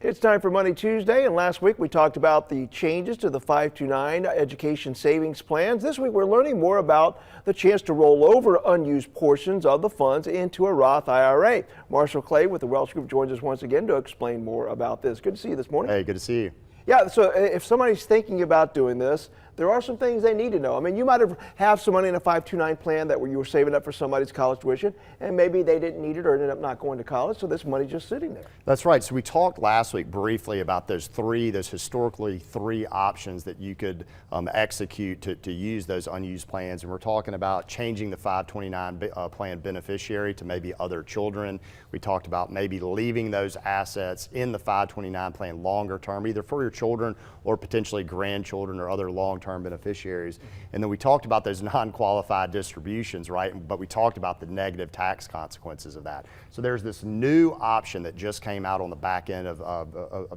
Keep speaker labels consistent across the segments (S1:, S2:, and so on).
S1: It's time for Money Tuesday, and last week we talked about the changes to the 529 education savings plans. This week we're learning more about the chance to roll over unused portions of the funds into a Roth IRA. Marshall Clay with the Welch Group joins us once again to explain more about this. Good to see you this morning.
S2: Hey, good to see you.
S1: Yeah, so if somebody's thinking about doing this, there are some things they need to know. I mean, you might have some money in a 529 plan that you were saving up for somebody's college tuition, and maybe they didn't need it or ended up not going to college, so this money's just sitting there.
S2: That's right. So we talked last week briefly about those historically three options that you could execute to use those unused plans. And we're talking about changing the 529 plan beneficiary to maybe other children. We talked about maybe leaving those assets in the 529 plan longer term, either for your children or potentially grandchildren or other long-term beneficiaries. And then we talked about those non-qualified distributions, right? But we talked about the negative tax consequences of that. So there's this new option that just came out on the back end of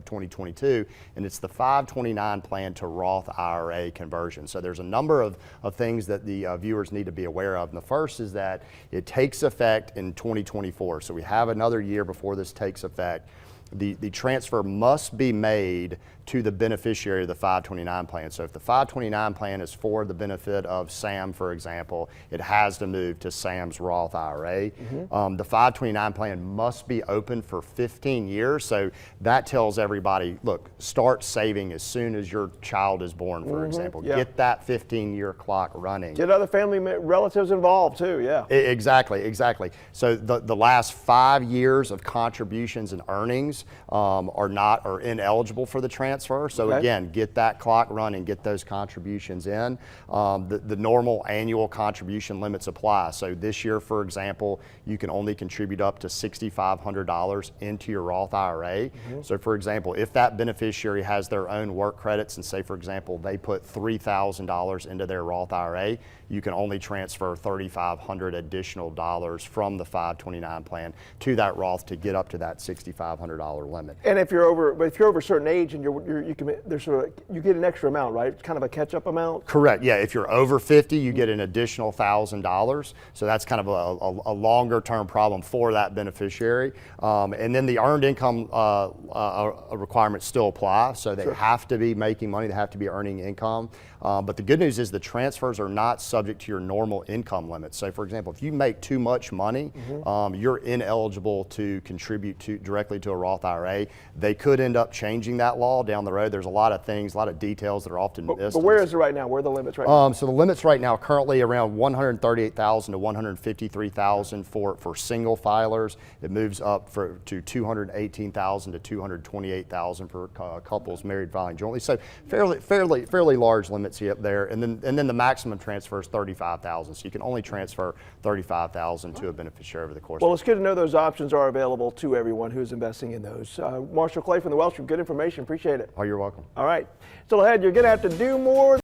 S2: 2022, and it's the 529 plan to Roth IRA conversion. So there's a number of things that the viewers need to be aware of. And the first is that it takes effect in 2024. So we have another year before this takes effect. The transfer must be made to the beneficiary of the 529 plan. So if the 529 plan is for the benefit of Sam, for example, it has to move to Sam's Roth IRA. The 529 plan must be open for 15 years. So that tells everybody, look, start saving as soon as your child is born, for example.
S1: Yeah.
S2: Get that 15-year clock running.
S1: Get other family relatives involved too, yeah.
S2: Exactly. So the last 5 years of contributions and earnings are ineligible for the transfer. So again, get that clock running, get those contributions in. The normal annual contribution limits apply. So this year, for example, you can only contribute up to $6,500 into your Roth IRA. So for example, if that beneficiary has their own work credits and say, for example, they put $3,000 into their Roth IRA, you can only transfer $3,500 additional dollars from the 529 plan to that Roth to get up to that $6,500 limit.
S1: And if you're over a certain age and you get an extra amount, right? It's kind of a catch-up amount.
S2: Correct. Yeah. If you're over 50, you get an additional $1,000. So that's kind of a longer-term problem for that beneficiary. And then the earned income requirements still apply. So they have to be making money. They have to be earning income. But the good news is the transfers are not subject to your normal income limits. So for example, if you make too much money, you're ineligible to contribute directly to a Roth IRA. They could end up changing that law down the road. There's a lot of things, a lot of details that are often missed.
S1: But where is it right now? Where are the limits right now?
S2: So the limits right now currently around $138,000 to $153,000 for single filers. It moves up to $218,000 to $228,000 for couples married filing jointly. So fairly large limits up there. And then the maximum transfer is $35,000. So you can only transfer $35,000 to a beneficiary over the course.
S1: Well, it's good to know those options are available to everyone who's investing in those. Marshall Clay from the Welch Group, good information. Appreciate it.
S2: Oh, you're welcome.
S1: All right. Still ahead, you're going to have to do more